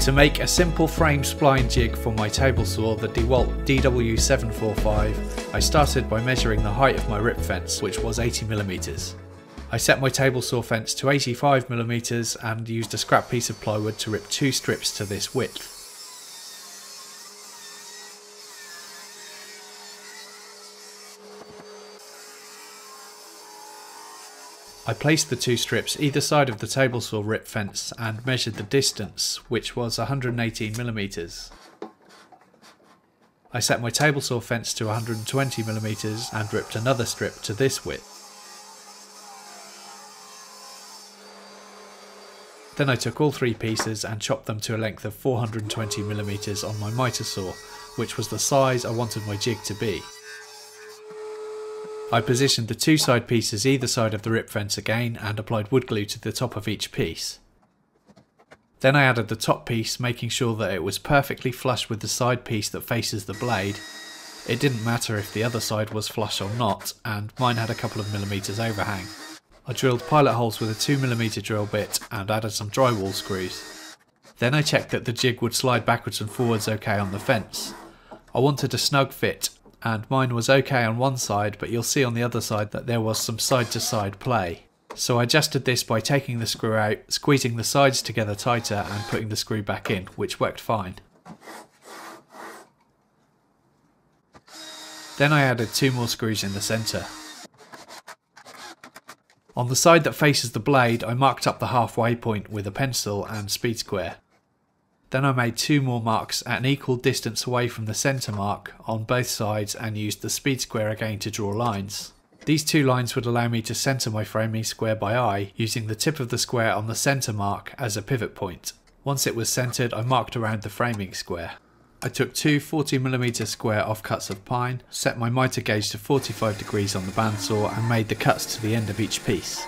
To make a simple frame spline jig for my table saw, the DeWalt DW745, I started by measuring the height of my rip fence, which was 80mm. I set my table saw fence to 85mm and used a scrap piece of plywood to rip 2 strips to this width. I placed the 2 strips either side of the table saw rip fence and measured the distance, which was 118mm. I set my table saw fence to 120mm and ripped another strip to this width. Then I took all 3 pieces and chopped them to a length of 420mm on my miter saw, which was the size I wanted my jig to be. I positioned the 2 side pieces either side of the rip fence again and applied wood glue to the top of each piece. Then I added the top piece, making sure that it was perfectly flush with the side piece that faces the blade. It didn't matter if the other side was flush or not, and mine had a couple of millimetres overhang. I drilled pilot holes with a 2mm drill bit and added some drywall screws. Then I checked that the jig would slide backwards and forwards okay on the fence. I wanted a snug fit, and mine was okay on one side, but you'll see on the other side that there was some side to side play. So I adjusted this by taking the screw out, squeezing the sides together tighter and putting the screw back in, which worked fine. Then I added 2 more screws in the centre. On the side that faces the blade, I marked up the halfway point with a pencil and speed square. Then I made 2 more marks at an equal distance away from the centre mark on both sides and used the speed square again to draw lines. These 2 lines would allow me to centre my framing square by eye, using the tip of the square on the centre mark as a pivot point. Once it was centred, I marked around the framing square. I took 2 40mm square offcuts of pine, set my miter gauge to 45 degrees on the bandsaw and made the cuts to the end of each piece.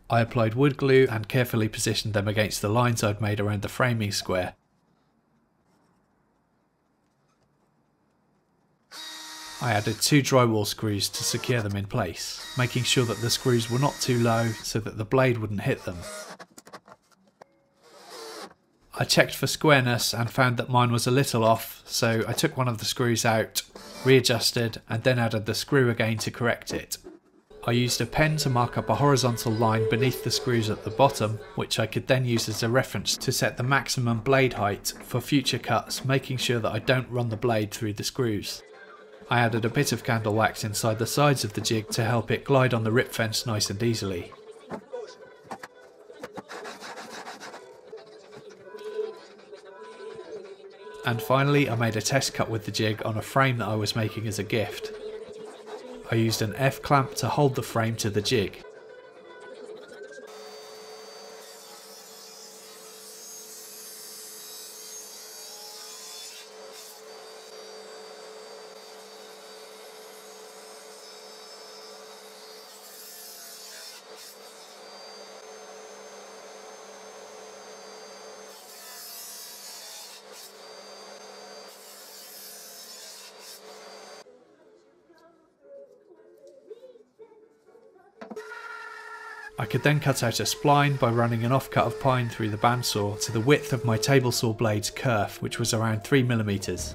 I applied wood glue and carefully positioned them against the lines I'd made around the framing square. I added 2 drywall screws to secure them in place, making sure that the screws were not too low so that the blade wouldn't hit them. I checked for squareness and found that mine was a little off, so I took one of the screws out, readjusted, and then added the screw again to correct it. I used a pen to mark up a horizontal line beneath the screws at the bottom, which I could then use as a reference to set the maximum blade height for future cuts, making sure that I don't run the blade through the screws. I added a bit of candle wax inside the sides of the jig to help it glide on the rip fence nice and easily. And finally I made a test cut with the jig on a frame that I was making as a gift. I used an F-clamp to hold the frame to the jig. I could then cut out a spline by running an offcut of pine through the bandsaw to the width of my table saw blade's kerf, which was around 3mm.